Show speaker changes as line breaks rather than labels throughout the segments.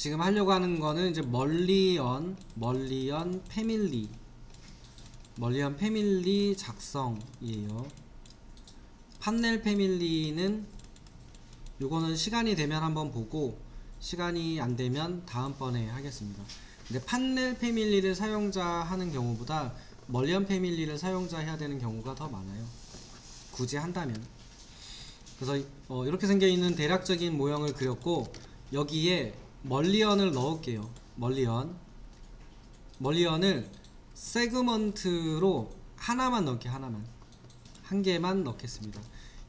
지금 하려고 하는 거는 이제 멀리언 패밀리 작성이에요. 판넬 패밀리는 요거는 시간이 되면 한번 보고, 시간이 안 되면 다음번에 하겠습니다. 근데 판넬 패밀리를 사용자 하는 경우보다 멀리언 패밀리를 사용자 해야 되는 경우가 더 많아요, 굳이 한다면. 그래서 이렇게 생겨있는 대략적인 모형을 그렸고, 여기에 멀리언을 넣을게요. 멀리언을 세그먼트로 하나만 넣을게요. 한 개만 넣겠습니다.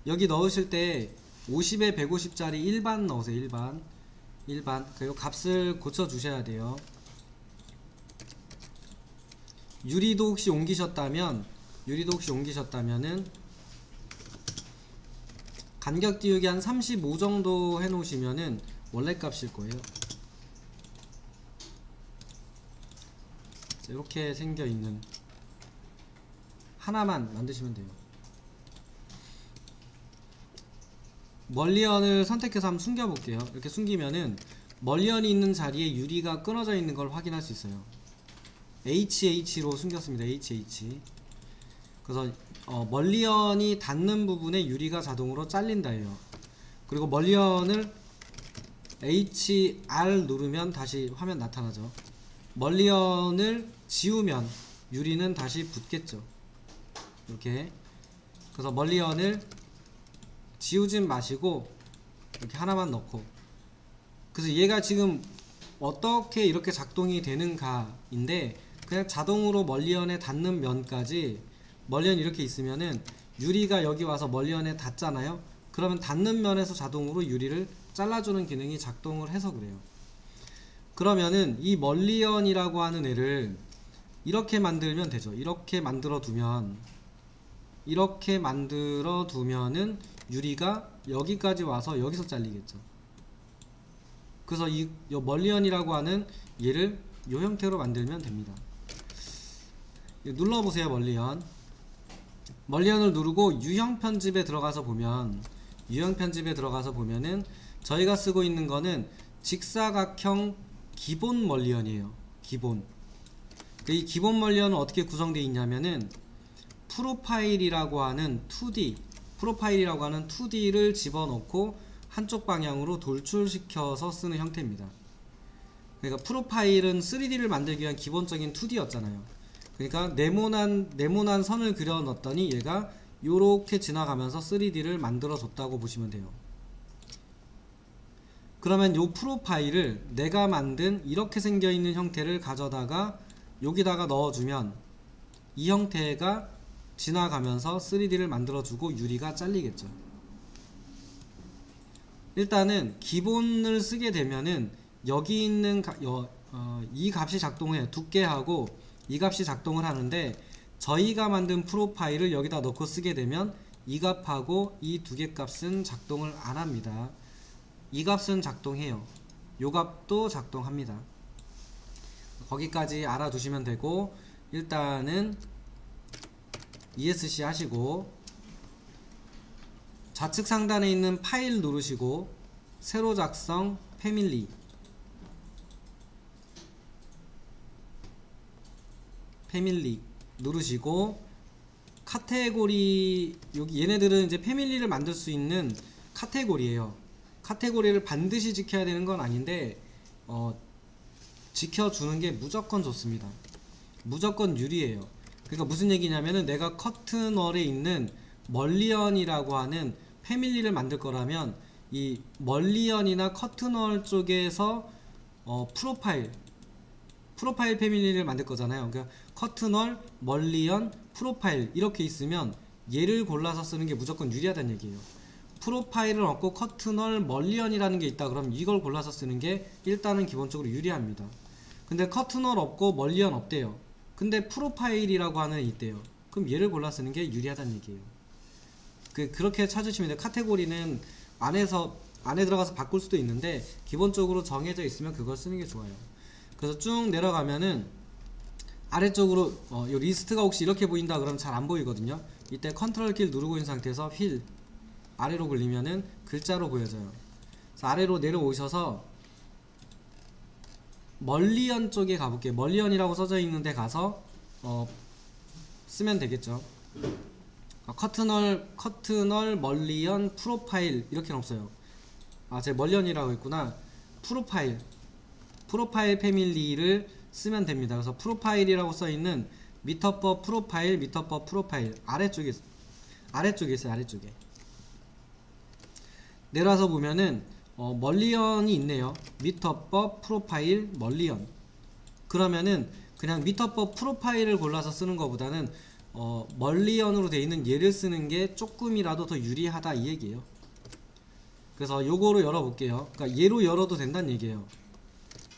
여기 넣으실 때 50에 150짜리 일반 넣으세요. 일반. 그리고 값을 고쳐 주셔야 돼요. 유리도 혹시 옮기셨다면은 간격 띄우기 한 35 정도 해 놓으시면은 원래 값일 거예요. 이렇게 생겨 있는 하나만 만드시면 돼요. 멀리언을 선택해서 한번 숨겨 볼게요. 이렇게 숨기면은 멀리언이 있는 자리에 유리가 끊어져 있는 걸 확인할 수 있어요. HH로 숨겼습니다. HH. 그래서 멀리언이 닿는 부분에 유리가 자동으로 잘린다예요. 그리고 멀리언을 HR 누르면 다시 화면 나타나죠. 멀리언을 지우면 유리는 다시 붙겠죠. 이렇게. 그래서 멀리언을 지우진 마시고 이렇게 하나만 넣고, 그래서 얘가 지금 어떻게 이렇게 작동이 되는가인데, 그냥 자동으로 멀리언에 닿는 면까지, 멀리언이 이렇게 있으면은 유리가 여기 와서 멀리언에 닿잖아요. 그러면 닿는 면에서 자동으로 유리를 잘라주는 기능이 작동을 해서 그래요. 그러면은 이 멀리언이라고 하는 애를 이렇게 만들면 되죠. 이렇게 만들어 두면은 유리가 여기까지 와서 여기서 잘리겠죠. 그래서 이 멀리언이라고 하는 얘를 이 형태로 만들면 됩니다. 눌러보세요. 멀리언을 누르고 유형 편집에 들어가서 보면은 저희가 쓰고 있는 거는 직사각형 기본 멀리언이에요. 이 기본 멀리언은 어떻게 구성되어 있냐면은 프로파일이라고 하는 2D를 집어넣고 한쪽 방향으로 돌출시켜서 쓰는 형태입니다. 그러니까 프로파일은 3D를 만들기 위한 기본적인 2D였잖아요. 그러니까 네모난 선을 그려 넣었더니 얘가 요렇게 지나가면서 3D를 만들어 줬다고 보시면 돼요. 그러면 요 프로파일을 내가 만든 이렇게 생겨 있는 형태를 가져다가 여기다가 넣어주면 이 형태가 지나가면서 3D를 만들어주고 유리가 잘리겠죠. 일단은 기본을 쓰게 되면은 여기 있는 이 값이 작동해요. 두께하고 이 값이 작동을 하는데, 저희가 만든 프로파일을 여기다 넣고 쓰게 되면 이 값하고 이 두 개 값은 작동을 안 합니다. 이 값은 작동해요. 요 값도 작동합니다. 거기까지 알아두시면 되고, 일단은 ESC 하시고 좌측 상단에 있는 파일 누르시고 새로 작성 패밀리 누르시고 카테고리, 여기 얘네들은 이제 패밀리를 만들 수 있는 카테고리예요. 카테고리를 반드시 지켜야 되는 건 아닌데 지켜주는 게 무조건 좋습니다. 무조건 유리해요. 그러니까 무슨 얘기냐면은 내가 커튼월에 있는 멀리언이라고 하는 패밀리를 만들 거라면 이 멀리언이나 커튼월 쪽에서 프로파일 패밀리를 만들 거잖아요. 그러니까 커튼월, 멀리언, 프로파일 이렇게 있으면 얘를 골라서 쓰는 게 무조건 유리하다는 얘기예요. 프로파일을 얻고 커튼월, 멀리언이라는 게 있다 그럼 이걸 골라서 쓰는 게 일단은 기본적으로 유리합니다. 근데 커튼월 없고 멀리언 없대요. 근데 프로파일이라고 하는 애 있대요. 그럼 얘를 골라 쓰는 게 유리하다는 얘기예요. 그렇게 찾으시면 돼요. 카테고리는 안에 들어가서 바꿀 수도 있는데 기본적으로 정해져 있으면 그걸 쓰는 게 좋아요. 그래서 쭉 내려가면은 아래쪽으로 이 리스트가 혹시 이렇게 보인다 그러면 잘 안 보이거든요. 이때 컨트롤 키를 누르고 있는 상태에서 휠 아래로 굴리면은 글자로 보여져요. 그래서 아래로 내려오셔서 멀리언 쪽에 가볼게요. 멀리언이라고 써져 있는데 가서 쓰면 되겠죠. 커트널 멀리언 프로파일 이렇게는 없어요. 제 멀리언이라고 했구나. 프로파일 패밀리를 쓰면 됩니다. 그래서 프로파일이라고 써있는 미터퍼 프로파일 아래쪽에 있어요. 아래쪽에 내려와서 보면은 멀리언이 있네요. 미터퍼 프로파일 멀리언. 그러면은 그냥 미터퍼 프로파일을 골라서 쓰는 것보다는 멀리언으로 되어 있는 얘를 쓰는 게 조금이라도 더 유리하다 이 얘기예요. 그래서 요거로 열어볼게요. 그러니까 얘로 열어도 된다는 얘기예요.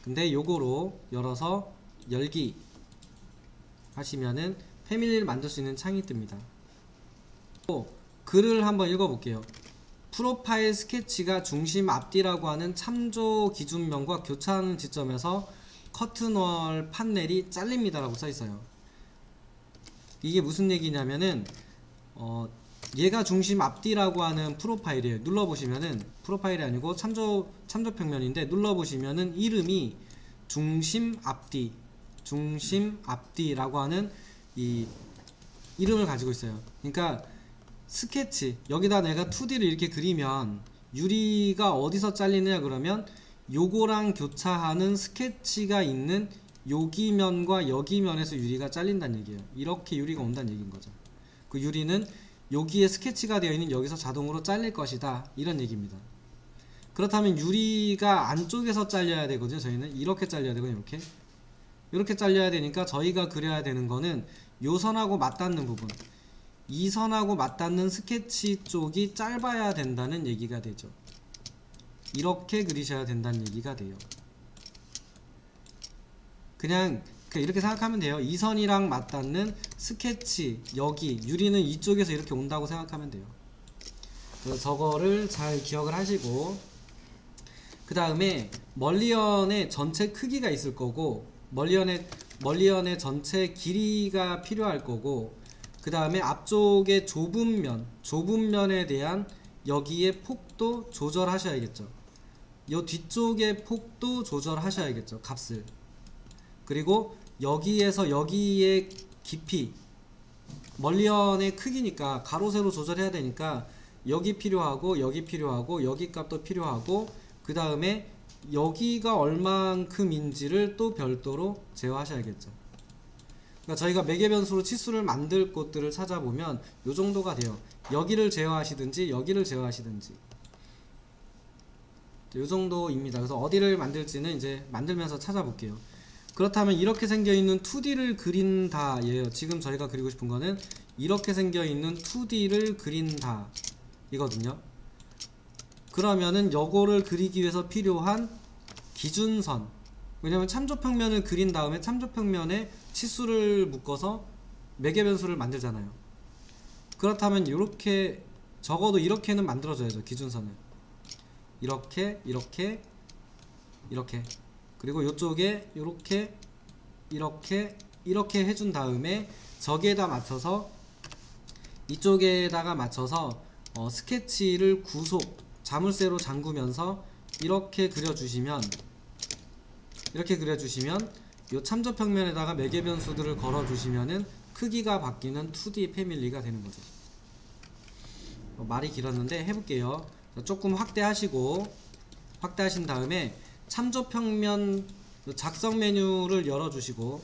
근데 요거로 열어서 열기 하시면은 패밀리를 만들 수 있는 창이 뜹니다. 글을 한번 읽어볼게요. 프로파일 스케치가 중심 앞뒤라고 하는 참조 기준명과 교차하는 지점에서 커튼월 판넬이 잘립니다 라고 써있어요. 이게 무슨 얘기냐면은 얘가 중심 앞뒤라고 하는 프로파일이에요. 눌러보시면은 프로파일이 아니고 참조평면인데 눌러보시면은 이름이 중심 앞뒤라고 하는 이 이름을 가지고 있어요. 그러니까 스케치 여기다 내가 2D를 이렇게 그리면 유리가 어디서 잘리느냐 그러면 요거랑 교차하는 스케치가 있는 여기면과 여기면에서 유리가 잘린다는 얘기예요. 이렇게 유리가 온다는 얘기인 거죠. 그 유리는 여기에 스케치가 되어 있는 여기서 자동으로 잘릴 것이다 이런 얘기입니다. 그렇다면 유리가 안쪽에서 잘려야 되거든요. 저희는 이렇게 잘려야 되거든요. 이렇게 잘려야 되니까 저희가 그려야 되는 거는 요 선하고 맞닿는 부분, 이 선하고 맞닿는 스케치 쪽이 짧아야 된다는 얘기가 되죠. 이렇게 그리셔야 된다는 얘기가 돼요. 그냥 이렇게 생각하면 돼요. 이 선이랑 맞닿는 스케치 여기 유리는 이쪽에서 이렇게 온다고 생각하면 돼요. 그래서 저거를 잘 기억을 하시고 그 다음에 멀리언의 전체 크기가 있을 거고 멀리언의 전체 길이가 필요할 거고 그 다음에 앞쪽의 좁은 면에 대한 여기에 폭도 조절하셔야겠죠. 요 뒤쪽의 폭도 조절하셔야겠죠. 값을. 그리고 여기에서 여기의 깊이 멀리언의 크기니까 가로 세로 조절해야 되니까 여기 필요하고 여기 필요하고 여기 값도 필요하고 그 다음에 여기가 얼만큼인지를 또 별도로 제어하셔야겠죠. 그러니까 저희가 매개 변수로 치수를 만들 곳들을 찾아보면 요 정도가 돼요. 여기를 제어하시든지 여기를 제어하시든지 요 정도입니다. 그래서 어디를 만들지는 이제 만들면서 찾아볼게요. 그렇다면 이렇게 생겨있는 2D를 그린다 예요. 지금 저희가 그리고 싶은 거는 이렇게 생겨있는 2D를 그린다 이거든요. 그러면은 요거를 그리기 위해서 필요한 기준선, 왜냐면 참조평면을 그린 다음에 참조평면에 치수를 묶어서 매개변수를 만들잖아요. 그렇다면 이렇게 적어도 이렇게는 만들어줘야죠. 기준선을 이렇게 그리고 이쪽에 이렇게 해준 다음에 저기에다 맞춰서 이쪽에다가 맞춰서 스케치를 자물쇠로 잠그면서 이렇게 그려주시면 이 참조평면에다가 매개변수들을 걸어주시면은 크기가 바뀌는 2D 패밀리가 되는 거죠. 말이 길었는데 해볼게요. 조금 확대하신 다음에 참조평면 작성 메뉴를 열어주시고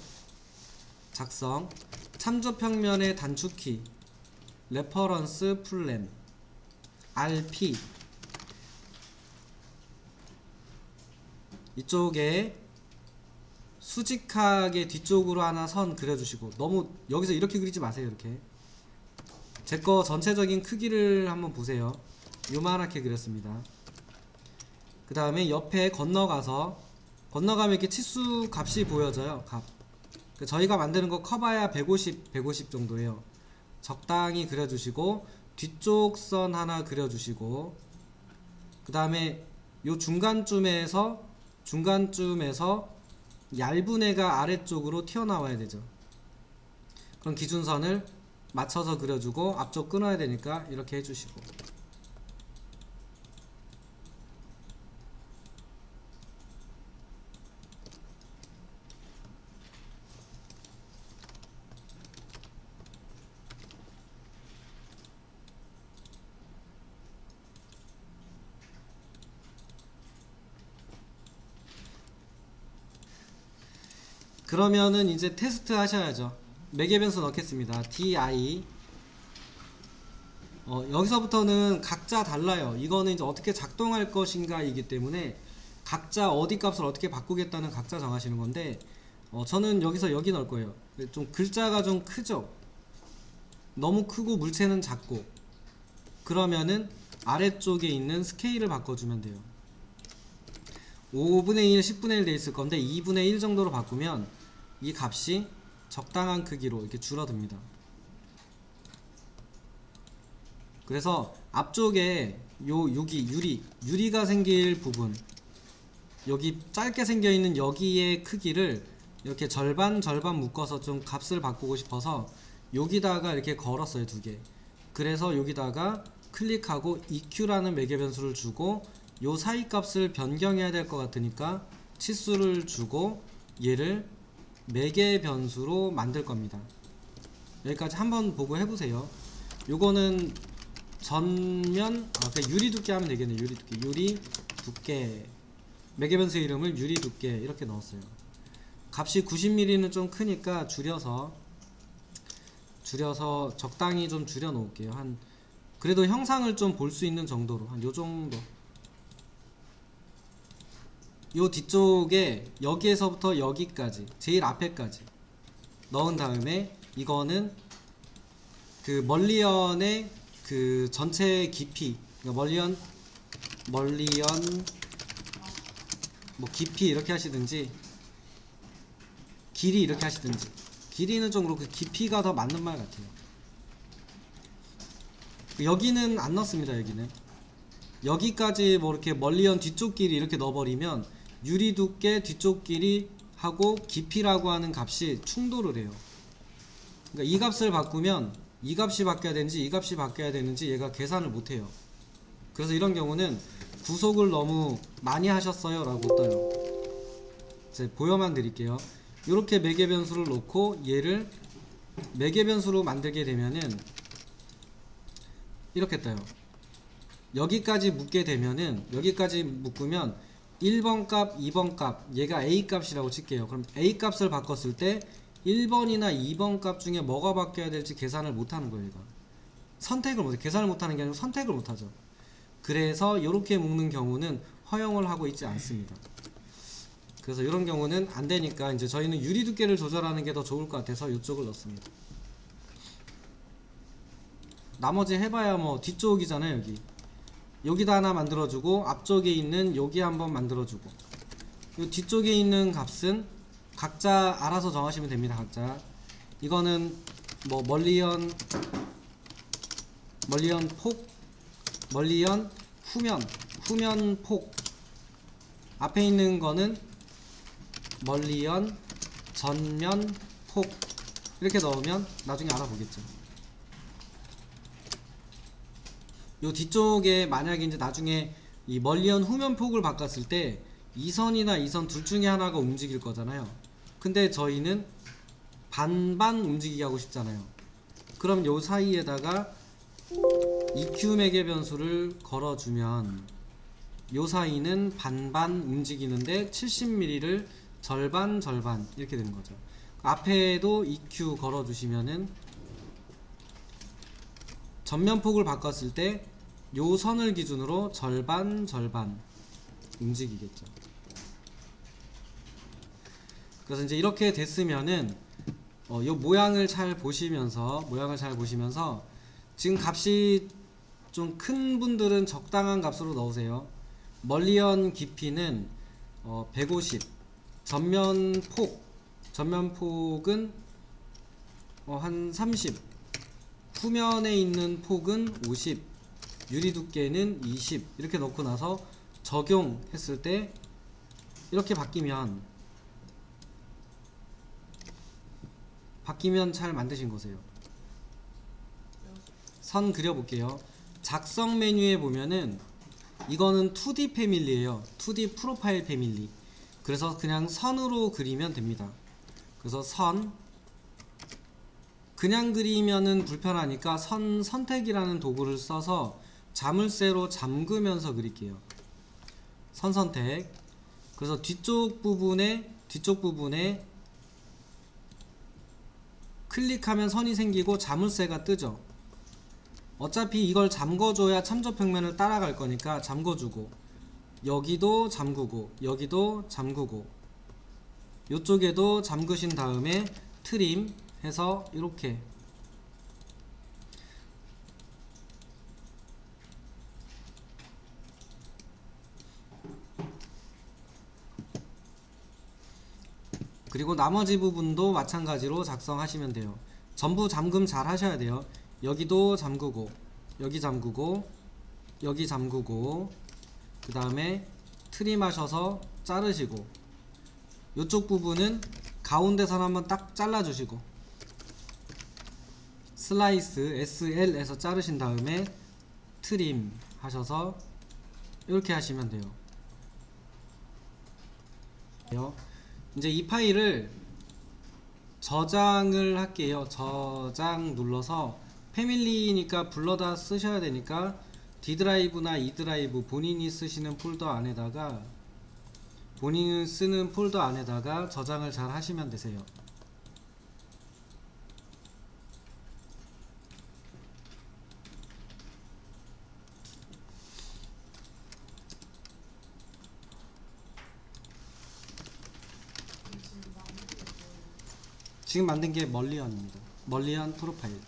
참조평면의 단축키 레퍼런스 플랜 RP 이쪽에 수직하게 뒤쪽으로 하나 선 그려주시고 너무 여기서 이렇게 그리지 마세요. 이렇게 제거 전체적인 크기를 한번 보세요. 요만하게 그렸습니다. 그 다음에 옆에 건너가면 이렇게 치수 값이 보여져요. 저희가 만드는 거 커봐야 150 정도예요. 적당히 그려주시고 뒤쪽 선 하나 그려주시고 그 다음에 요 중간쯤에서 얇은 애가 아래쪽으로 튀어나와야 되죠. 그럼 기준선을 맞춰서 그려주고 앞쪽 끊어야 되니까 이렇게 해주시고 그러면은 이제 테스트 하셔야죠. 매개 변수 넣겠습니다. di. 여기서부터는 각자 달라요. 이거는 이제 어떻게 작동할 것인가 이기 때문에 각자 어디 값을 어떻게 바꾸겠다는 각자 정하시는 건데, 저는 여기서 여기 넣을 거예요. 좀 글자가 좀 크죠? 너무 크고 물체는 작고, 그러면은 아래쪽에 있는 스케일을 바꿔주면 돼요. 5분의 1, 10분의 1 돼 있을 건데 2분의 1 정도로 바꾸면 이 값이 적당한 크기로 이렇게 줄어듭니다. 그래서 앞쪽에 여기 유리가 생길 부분, 여기 짧게 생겨 있는 여기의 크기를 이렇게 절반 묶어서 좀 값을 바꾸고 싶어서 여기다가 이렇게 걸었어요, 두 개. 그래서 여기다가 클릭하고 EQ라는 매개 변수를 주고 요 사이 값을 변경해야 될 것 같으니까 치수를 주고 얘를 매개 변수로 만들 겁니다. 여기까지 한번 보고 해보세요. 요거는 전면, 그냥 유리 두께 하면 되겠네. 유리 두께. 매개 변수 이름을 유리 두께 이렇게 넣었어요. 값이 90mm는 좀 크니까 줄여서 적당히 좀 줄여 놓을게요. 그래도 형상을 좀 볼 수 있는 정도로 한 요정도. 요 뒤쪽에 여기에서부터 여기까지, 제일 앞에까지 넣은 다음에 이거는 그 멀리언의 그 전체 깊이, 그러니까 멀리언 뭐 깊이 이렇게 하시든지 길이 이렇게 하시든지, 길이는 좀 그렇고 깊이가 더 맞는 말 같아요. 여기는 안 넣습니다. 여기까지 뭐 이렇게 멀리언 뒤쪽 길이 이렇게 넣어버리면 유리 두께 뒤쪽 길이 하고 깊이라고 하는 값이 충돌을 해요. 그러니까 이 값을 바꾸면 이 값이 바뀌어야 되는지 이 값이 바뀌어야 되는지 얘가 계산을 못해요. 그래서 이런 경우는 구속을 너무 많이 하셨어요 라고 떠요. 이제 보여만 드릴게요. 이렇게 매개 변수를 놓고 얘를 매개 변수로 만들게 되면은 이렇게 떠요. 여기까지 묶게 되면은, 여기까지 묶으면 1번 값, 2번 값, 얘가 A 값이라고 칠게요. 그럼 A 값을 바꿨을 때 1번이나 2번 값 중에 뭐가 바뀌어야 될지 계산을 못하는 거예요. 얘가 선택을 못해. 계산을 못하는 게 아니고 선택을 못하죠. 그래서 이렇게 묶는 경우는 허용을 하고 있지 않습니다. 그래서 이런 경우는 안 되니까 이제 저희는 유리 두께를 조절하는 게 더 좋을 것 같아서 이쪽을 넣습니다. 나머지 해봐야 뭐 뒤쪽이잖아요. 여기다 하나 만들어주고 앞쪽에 있는 여기 한번 만들어주고, 이 뒤쪽에 있는 값은 각자 알아서 정하시면 됩니다. 각자. 이거는 뭐 멀리언 폭, 멀리언 후면 폭, 앞에 있는 거는 멀리언 전면 폭, 이렇게 넣으면 나중에 알아보겠죠. 요 뒤쪽에 만약에 이제 나중에 이 멀리언 후면 폭을 바꿨을 때 2선이나 2선 둘 중에 하나가 움직일 거잖아요. 근데 저희는 반반 움직이게 하고 싶잖아요. 그럼 요 사이에다가 EQ 매개 변수를 걸어주면 요 사이는 반반 움직이는데 70mm를 절반 이렇게 되는 거죠. 앞에도 EQ 걸어주시면은 전면폭을 바꿨을 때 요 선을 기준으로 절반 움직이겠죠. 그래서 이제 이렇게 됐으면은 요 모양을 잘 보시면서 지금 값이 좀 큰 분들은 적당한 값으로 넣으세요. 멀리언 깊이는 150, 전면폭은 한 30, 후면에 있는 폭은 50, 유리 두께는 20 이렇게 넣고 나서 적용했을 때 이렇게 바뀌면 잘 만드신 거세요. 선 그려볼게요. 작성 메뉴에 보면은 이거는 2D 패밀리예요. 2D 프로파일 패밀리. 그래서 그냥 선으로 그리면 됩니다. 그래서 선, 그냥 그리면은 불편하니까 선 선택이라는 도구를 써서 자물쇠로 잠그면서 그릴게요. 선 선택. 그래서 뒤쪽 부분에 클릭하면 선이 생기고 자물쇠가 뜨죠. 어차피 이걸 잠궈줘야 참조평면을 따라갈 거니까 잠궈주고, 여기도 잠그고 여기도 잠그고 요쪽에도 잠그신 다음에 트림 해서 이렇게 그리고 나머지 부분도 마찬가지로 작성하시면 돼요. 전부 잠금 잘 하셔야 돼요. 여기도 잠그고 여기 잠그고 여기 잠그고 그 다음에 트림 하셔서 자르시고 이쪽 부분은 가운데선 한번 딱 잘라주시고 슬라이스 SL에서 자르신 다음에 트림 하셔서 이렇게 하시면 돼요. 이제 이 파일을 저장을 할게요. 저장 눌러서 패밀리니까 불러다 쓰셔야 되니까 D 드라이브나 E 드라이브 본인이 쓰시는 폴더 안에다가 본인이 쓰는 폴더 안에다가 저장을 잘 하시면 되세요. 지금 만든 게 멀리언입니다. 멀리언 프로파일.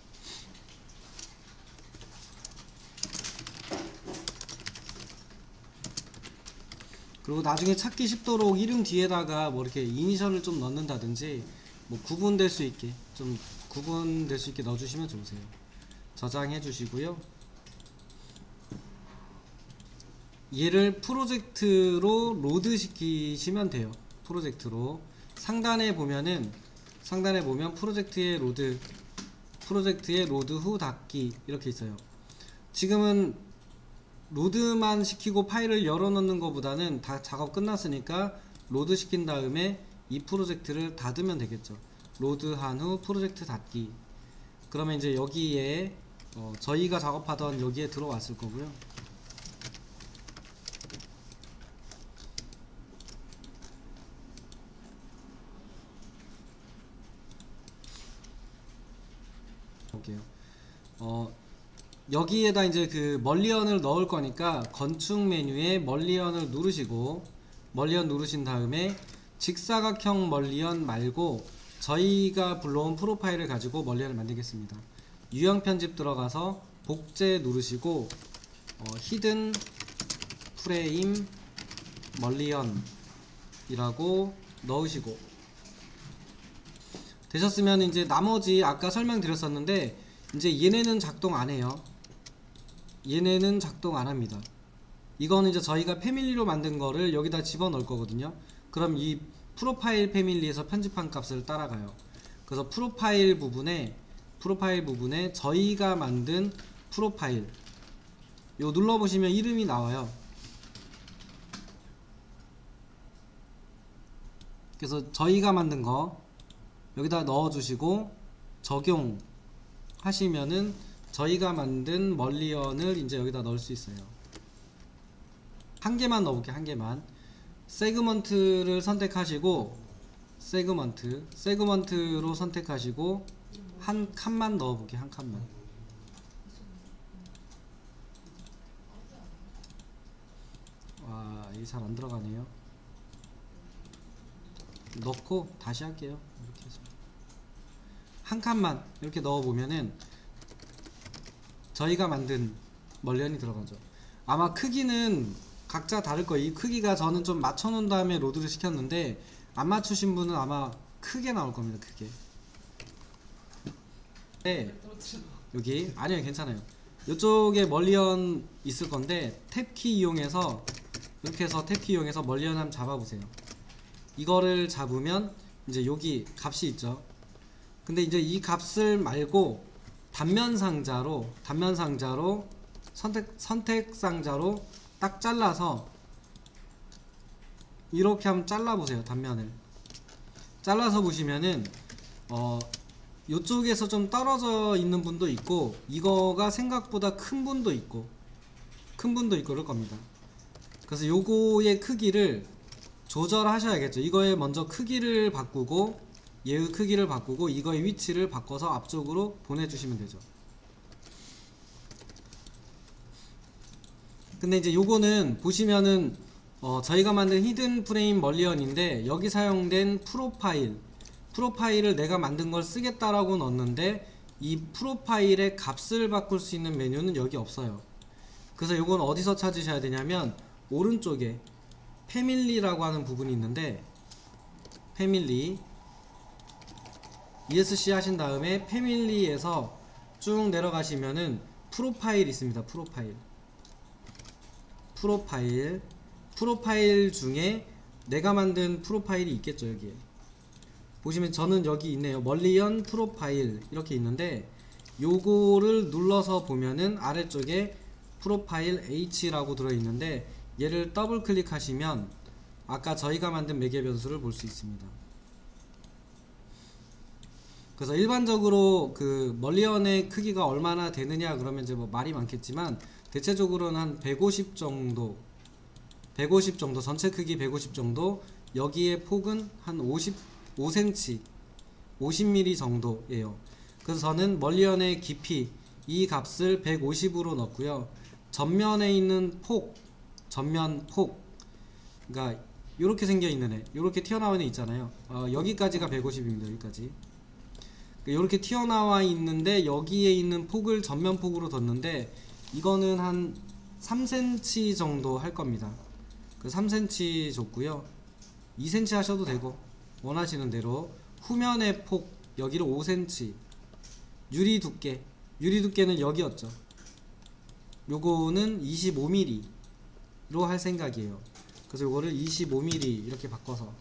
그리고 나중에 찾기 쉽도록 이름 뒤에다가 뭐 이렇게 이니셜을 좀 넣는다든지 뭐 구분될 수 있게 넣어주시면 좋으세요. 저장해 주시고요. 얘를 프로젝트로 로드 시키시면 돼요. 프로젝트로 상단에 보면 프로젝트의 로드 후 닫기 이렇게 있어요. 지금은 로드만 시키고 파일을 열어 넣는 것보다는 다 작업 끝났으니까 로드 시킨 다음에 이 프로젝트를 닫으면 되겠죠. 로드한 후 프로젝트 닫기. 그러면 이제 여기에 저희가 작업하던 여기에 들어왔을 거고요. 볼게요. 여기에다 이제 그 멀리언을 넣을 거니까 건축 메뉴에 멀리언을 누르시고 멀리언 누르신 다음에 직사각형 멀리언 말고 저희가 불러온 프로파일을 가지고 멀리언을 만들겠습니다. 유형 편집 들어가서 복제 누르시고 히든 프레임 멀리언 이라고 넣으시고 되셨으면 이제 나머지 아까 설명드렸었는데 이제 얘네는 작동 안 해요. 얘네는 작동 안 합니다. 이거는 이제 저희가 패밀리로 만든 거를 여기다 집어넣을 거거든요. 그럼 이 프로파일 패밀리에서 편집한 값을 따라가요. 그래서 프로파일 부분에 저희가 만든 프로파일 요 눌러보시면 이름이 나와요. 그래서 저희가 만든 거 여기다 넣어주시고 적용 하시면은 저희가 만든 멀리언을 이제 여기다 넣을 수 있어요. 한 개만 넣어볼게요. 한 개만. 세그먼트를 선택하시고 세그먼트로 선택하시고 한 칸만 넣어볼게요. 한 칸만. 와, 이게 잘 안 들어가네요. 넣고 다시 할게요. 이렇게 해서 한 칸만 이렇게 넣어보면은 저희가 만든 멀리언이 들어가죠. 아마 크기는 각자 다를 거예요. 이 크기가 저는 좀 맞춰놓은 다음에 로드를 시켰는데 안 맞추신 분은 아마 크게 나올 겁니다. 크게. 네, 여기 아니요 괜찮아요. 이쪽에 멀리언 있을 건데 탭키 이용해서 이렇게 해서 탭키 이용해서 멀리언 한번 잡아보세요. 이거를 잡으면 이제 여기 값이 있죠. 근데 이제 이 값을 말고 단면 상자로 선택 상자로 딱 잘라서 이렇게 한번 잘라보세요. 단면을 잘라서 보시면은 요쪽에서 좀 떨어져 있는 분도 있고 이거가 생각보다 큰 분도 있고 그럴 겁니다. 그래서 요거의 크기를 조절하셔야겠죠. 이거에 먼저 크기를 바꾸고 얘의 크기를 바꾸고 이거의 위치를 바꿔서 앞쪽으로 보내주시면 되죠. 근데 이제 요거는 보시면은 저희가 만든 히든 프레임 멀리언인데 여기 사용된 프로파일을 내가 만든 걸 쓰겠다라고 넣었는데 이 프로파일의 값을 바꿀 수 있는 메뉴는 여기 없어요. 그래서 요건 어디서 찾으셔야 되냐면 오른쪽에 패밀리라고 하는 부분이 있는데 패밀리 ESC 하신 다음에 패밀리에서 쭉 내려가시면은 프로파일 있습니다. 프로파일 중에 내가 만든 프로파일이 있겠죠. 여기에 보시면 저는 여기 있네요. 멀리언 프로파일 이렇게 있는데 요거를 눌러서 보면은 아래쪽에 프로파일 H라고 들어있는데 얘를 더블 클릭하시면 아까 저희가 만든 매개 변수를 볼 수 있습니다. 그래서 일반적으로 그 멀리언의 크기가 얼마나 되느냐 그러면 이제 뭐 말이 많겠지만 대체적으로는 한 150 정도 전체 크기 150 정도, 여기에 폭은 한 55cm 50mm 정도예요. 그래서 저는 멀리언의 깊이 이 값을 150으로 넣고요. 전면에 있는 전면 폭 그러니까 요렇게 생겨 있는 애, 요렇게 튀어나와 있는 애 있잖아요. 여기까지가 150입니다. 여기까지 이렇게 튀어나와 있는데 여기에 있는 폭을 전면 폭으로 뒀는데 이거는 한 3cm 정도 할 겁니다. 그 3cm 줬고요. 2cm 하셔도 되고 원하시는 대로 후면의 폭 여기를 5cm, 유리 두께는 여기였죠. 요거는 25mm로 할 생각이에요. 그래서 요거를 25mm 이렇게 바꿔서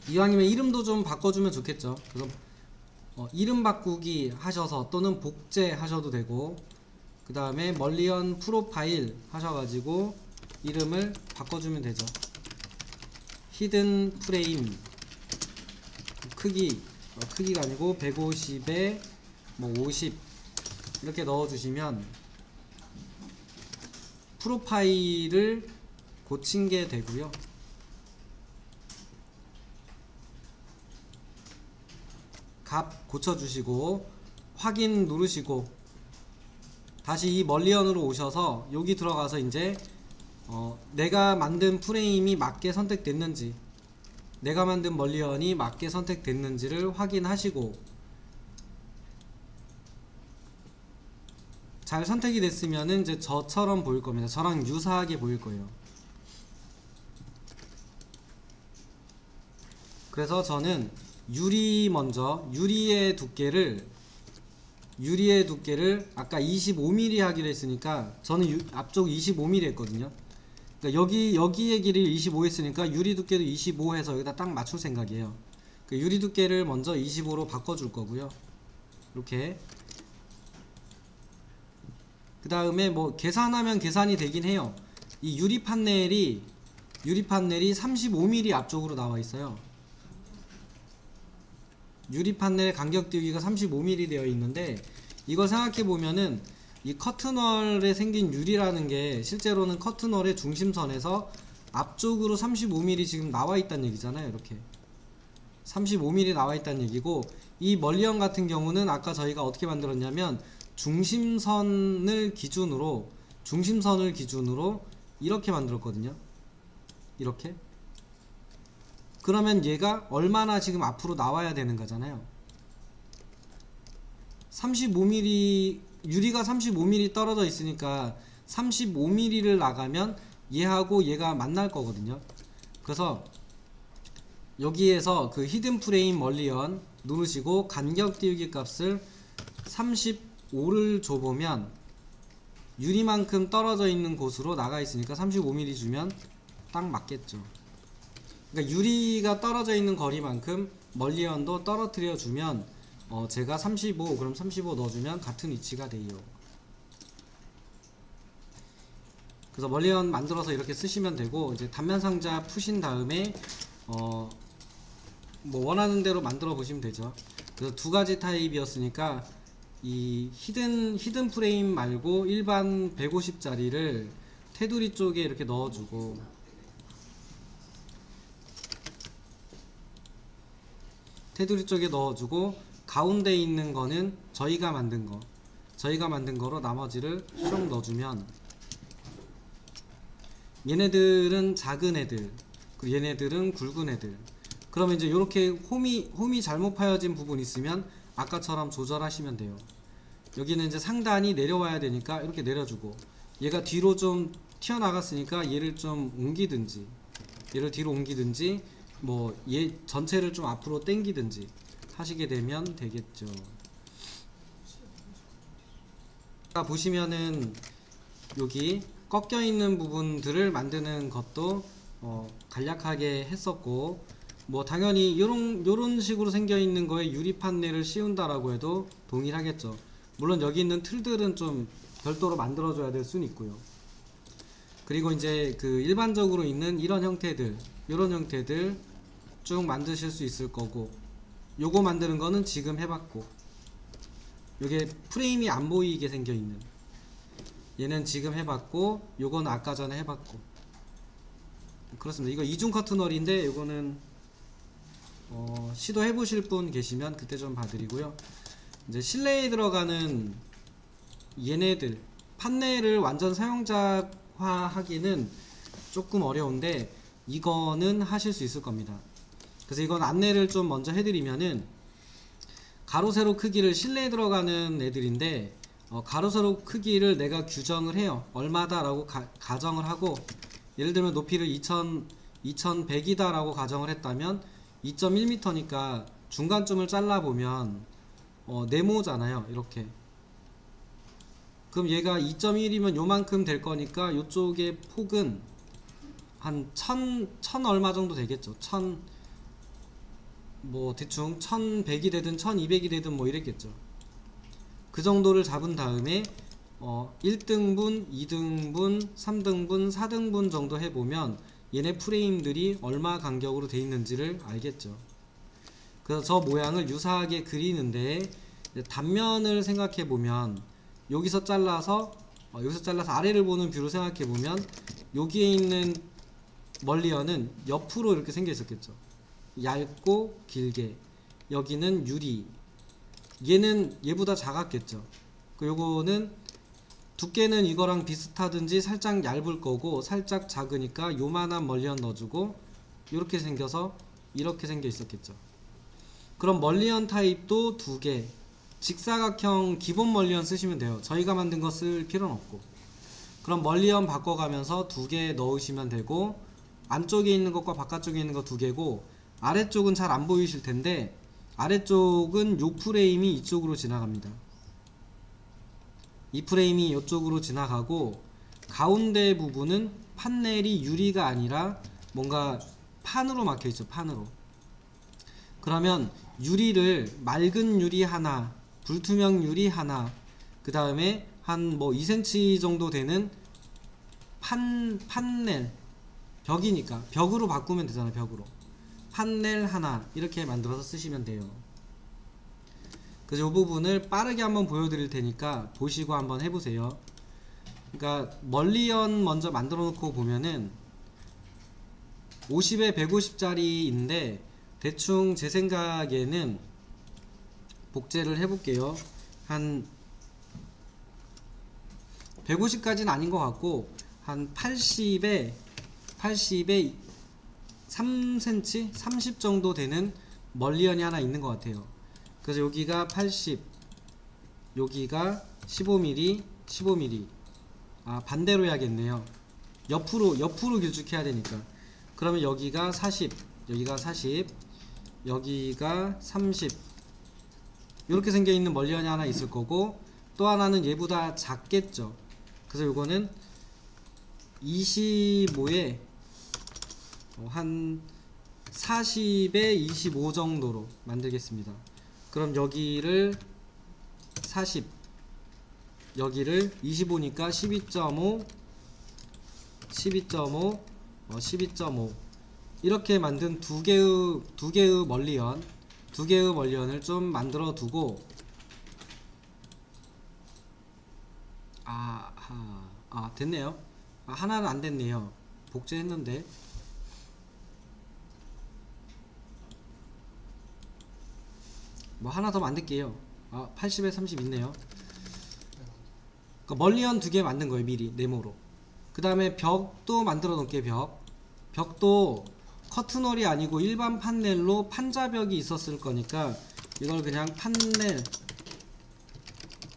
이왕이면 이름도 좀 바꿔주면 좋겠죠. 그래서 이름 바꾸기 하셔서 또는 복제 하셔도 되고 그 다음에 멀리언 프로파일 하셔가지고 이름을 바꿔주면 되죠. 히든 프레임 크기가 아니고 150에 뭐 50 이렇게 넣어주시면 프로파일을 고친 게 되고요. 값 고쳐주시고 확인 누르시고 다시 이 멀리언으로 오셔서 여기 들어가서 이제 내가 만든 프레임이 맞게 선택됐는지, 내가 만든 멀리언이 맞게 선택됐는지를 확인하시고 잘 선택이 됐으면은 이제 저처럼 보일 겁니다. 저랑 유사하게 보일 거예요. 그래서 저는 유리의 두께를 아까 25mm 하기로 했으니까 저는 앞쪽 25mm 했거든요. 그러니까 여기의 길이를 25 했으니까 유리 두께도 25 해서 여기다 딱 맞출 생각이에요. 그 유리 두께를 먼저 25로 바꿔줄 거고요. 이렇게 그 다음에 뭐 계산하면 계산이 되긴 해요. 이 유리 판넬이 35mm 앞쪽으로 나와 있어요. 유리 판넬의 간격 띄우기가 35mm 되어 있는데 이걸 생각해 보면은 이 커튼월에 생긴 유리라는 게 실제로는 커튼월의 중심선에서 앞쪽으로 35mm 지금 나와 있다는 얘기잖아요. 이렇게 35mm 나와 있다는 얘기고, 이 멀리언 같은 경우는 아까 저희가 어떻게 만들었냐면 중심선을 기준으로 이렇게 만들었거든요. 이렇게. 그러면 얘가 얼마나 지금 앞으로 나와야 되는 거잖아요. 35mm, 유리가 35mm 떨어져 있으니까 35mm를 나가면 얘하고 얘가 만날 거거든요. 그래서 여기에서 그 히든 프레임 멀리언 누르시고 간격 띄우기 값을 35를 줘보면 유리만큼 떨어져 있는 곳으로 나가 있으니까 35mm 주면 딱 맞겠죠. 그러니까 유리가 떨어져 있는 거리만큼 멀리언도 떨어뜨려 주면 제가 35, 그럼 35 넣어주면 같은 위치가 돼요. 그래서 멀리언 만들어서 이렇게 쓰시면 되고, 이제 단면 상자 푸신 다음에 뭐 원하는 대로 만들어 보시면 되죠. 그래서 두 가지 타입이었으니까 이 히든 프레임 말고 일반 150짜리를 테두리 쪽에 이렇게 넣어주고, 테두리 쪽에 넣어주고 가운데 있는 거는 저희가 만든 거로 나머지를 쭉 넣어주면 얘네들은 작은 애들, 그리고 얘네들은 굵은 애들. 그러면 이제 이렇게 홈이 잘못 파여진 부분 있으면 아까처럼 조절하시면 돼요. 여기는 이제 상단이 내려와야 되니까 이렇게 내려주고, 얘가 뒤로 좀 튀어나갔으니까 얘를 좀 옮기든지, 얘를 뒤로 옮기든지, 뭐 얘 전체를 좀 앞으로 당기든지 하시게 되면 되겠죠. 보시면은 여기 꺾여 있는 부분들을 만드는 것도 간략하게 했었고, 뭐 당연히 요런 식으로 생겨 있는 거에 유리 판넬을 씌운다라고 해도 동일하겠죠. 물론 여기 있는 틀들은 좀 별도로 만들어줘야 될 수는 있고요. 그리고 이제 그 일반적으로 있는 이런 형태들, 요런 형태들 쭉 만드실 수 있을 거고, 요거 만드는 거는 지금 해봤고, 요게 프레임이 안 보이게 생겨 있는 얘는 지금 해봤고, 요거는 아까 전에 해봤고. 그렇습니다. 이거 이중 커트널인데 요거는 시도해 보실 분 계시면 그때 좀 봐드리고요. 이제 실내에 들어가는 얘네들 판넬을 완전 사용자화 하기는 조금 어려운데 이거는 하실 수 있을 겁니다. 그래서 이건 안내를 좀 먼저 해드리면은, 가로 세로 크기를 실내에 들어가는 애들인데 가로 세로 크기를 내가 규정을 해요. 얼마다 라고 가정을 하고, 예를 들면 높이를 2100이다 라고 가정을 했다면 2.1m니까 중간쯤을 잘라보면 네모잖아요. 이렇게. 그럼 얘가 2.1이면 요만큼 될 거니까 요쪽의 폭은 한 1000 얼마 정도 되겠죠. 뭐 대충 1100이 되든 1200이 되든 뭐 이랬겠죠. 그 정도를 잡은 다음에 1등분, 2등분, 3등분, 4등분 정도 해보면 얘네 프레임들이 얼마 간격으로 돼 있는지를 알겠죠. 그래서 저 모양을 유사하게 그리는데, 단면을 생각해 보면 여기서 잘라서 아래를 보는 뷰로 생각해 보면 여기에 있는 멀리어는 옆으로 이렇게 생겨 있었겠죠. 얇고 길게. 여기는 유리, 얘는 얘보다 작았겠죠. 요거는 두께는 이거랑 비슷하든지 살짝 얇을 거고, 살짝 작으니까 요만한 멀리언 넣어주고, 이렇게 생겨서 이렇게 생겨 있었겠죠. 그럼 멀리언 타입도 2개, 직사각형 기본 멀리언 쓰시면 돼요. 저희가 만든 거 쓸 필요는 없고. 그럼 멀리언 바꿔가면서 2개 넣으시면 되고, 안쪽에 있는 것과 바깥쪽에 있는 거 2개고, 아래쪽은 잘 안 보이실 텐데 아래쪽은 요 프레임이 이쪽으로 지나갑니다. 이 프레임이 이쪽으로 지나가고, 가운데 부분은 판넬이 유리가 아니라 뭔가 판으로 막혀있죠. 판으로. 그러면 유리를 맑은 유리 하나, 불투명 유리 하나, 그 다음에 한 뭐 2cm 정도 되는 판넬, 벽이니까 벽으로 바꾸면 되잖아요. 벽으로 판넬 하나 이렇게 만들어서 쓰시면 돼요. 그래서 이 부분을 빠르게 한번 보여드릴 테니까 보시고 한번 해보세요. 그러니까 멀리언 먼저 만들어 놓고 보면은 50에 150짜리인데 대충 제 생각에는 복제를 해볼게요. 한 150까지는 아닌 것 같고 한 80에 3cm? 30 정도 되는 멀리언이 하나 있는 것 같아요. 그래서 여기가 80, 여기가 15mm, 15mm. 아, 반대로 해야겠네요. 옆으로 길쭉해야 되니까. 그러면 여기가 40, 여기가 40, 여기가 30. 이렇게 생겨있는 멀리언이 하나 있을 거고, 또 하나는 얘보다 작겠죠. 그래서 요거는 25에 한 40에 25 정도로 만들겠습니다. 그럼 여기를 40, 여기를 25니까 12.5, 12.5, 12.5 이렇게 만든 두 개의 멀리언을 좀 만들어 두고, 됐네요. 하나는 안 됐네요. 복제했는데. 뭐 하나 더 만들게요. 80에 30 있네요. 그러니까 멀리언 2개 만든 거예요, 미리 네모로. 그 다음에 벽도 만들어 놓을게요. 벽도 커튼홀이 아니고 일반 판넬로 판자벽이 있었을 거니까 이걸 그냥 판넬,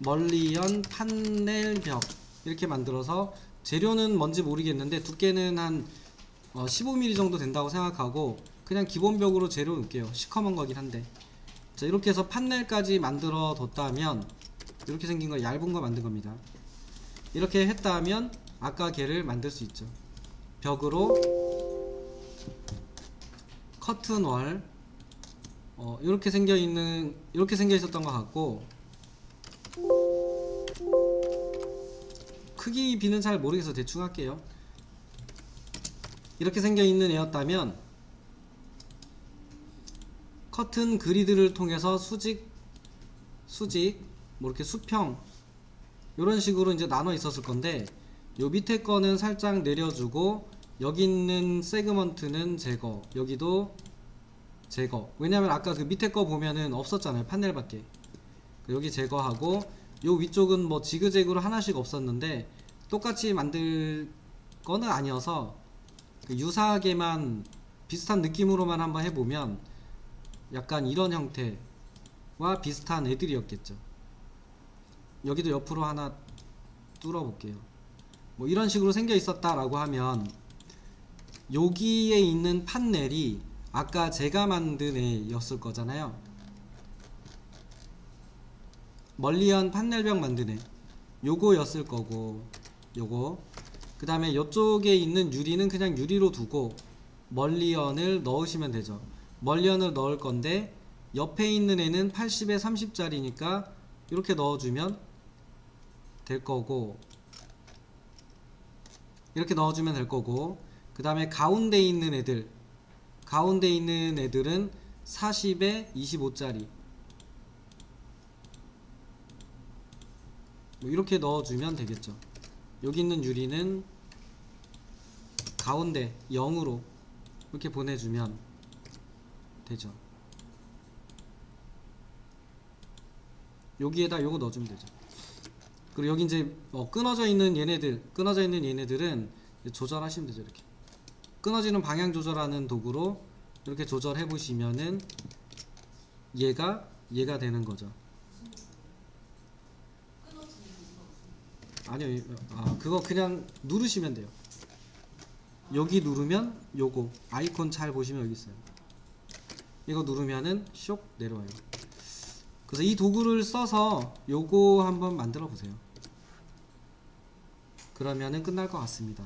멀리언 판넬벽 이렇게 만들어서, 재료는 뭔지 모르겠는데 두께는 한 15mm 정도 된다고 생각하고 그냥 기본벽으로 재료 넣을게요. 시커먼 거긴 한데. 자, 이렇게 해서 판넬까지 만들어 뒀다면, 이렇게 생긴 거 얇은 거 만든 겁니다. 이렇게 했다면 아까 걔를 만들 수 있죠. 벽으로 커튼월, 이렇게 생겨 있었던 것 같고, 크기 비는 잘 모르겠어. 대충 할게요. 이렇게 생겨 있는 애였다면 커튼 그리드를 통해서 수직 뭐 이렇게 수평 이런 식으로 이제 나눠 있었을 건데, 요 밑에 거는 살짝 내려주고 여기 있는 세그먼트는 제거, 여기도 제거. 왜냐면 아까 그 밑에 거 보면은 없었잖아요, 판넬밖에. 여기 제거하고, 요 위쪽은 뭐 지그재그로 하나씩 없었는데 똑같이 만들 거는 아니어서 유사하게만 비슷한 느낌으로만 한번 해보면 약간 이런 형태와 비슷한 애들이었겠죠. 여기도 옆으로 하나 뚫어 볼게요. 뭐 이런 식으로 생겨 있었다 라고 하면, 여기에 있는 판넬이 아까 제가 만든 애였을 거잖아요. 멀리언 판넬벽 만든 애 요거였을 거고, 요거 그 다음에 이쪽에 있는 유리는 그냥 유리로 두고 멀리언을 넣으시면 되죠. 멀리언을 넣을 건데 옆에 있는 애는 80에 30 짜리니까 이렇게 넣어주면 될 거고, 이렇게 넣어주면 될 거고, 그 다음에 가운데 있는 애들은 40에 25 짜리 뭐 이렇게 넣어주면 되겠죠. 여기 있는 유리는 가운데 0으로 이렇게 보내주면 되죠. 여기에다 요거 넣어주면 되죠. 그리고 여기 이제 끊어져 있는 얘네들은 조절하시면 되죠. 이렇게 끊어지는 방향 조절하는 도구로 이렇게 조절해 보시면은 얘가 되는 거죠. 아니요, 그거 그냥 누르시면 돼요. 여기 누르면 요거 아이콘 잘 보시면 여기 있어요. 이거 누르면은 쇽 내려와요. 그래서 이 도구를 써서 요거 한번 만들어 보세요. 그러면은 끝날 것 같습니다.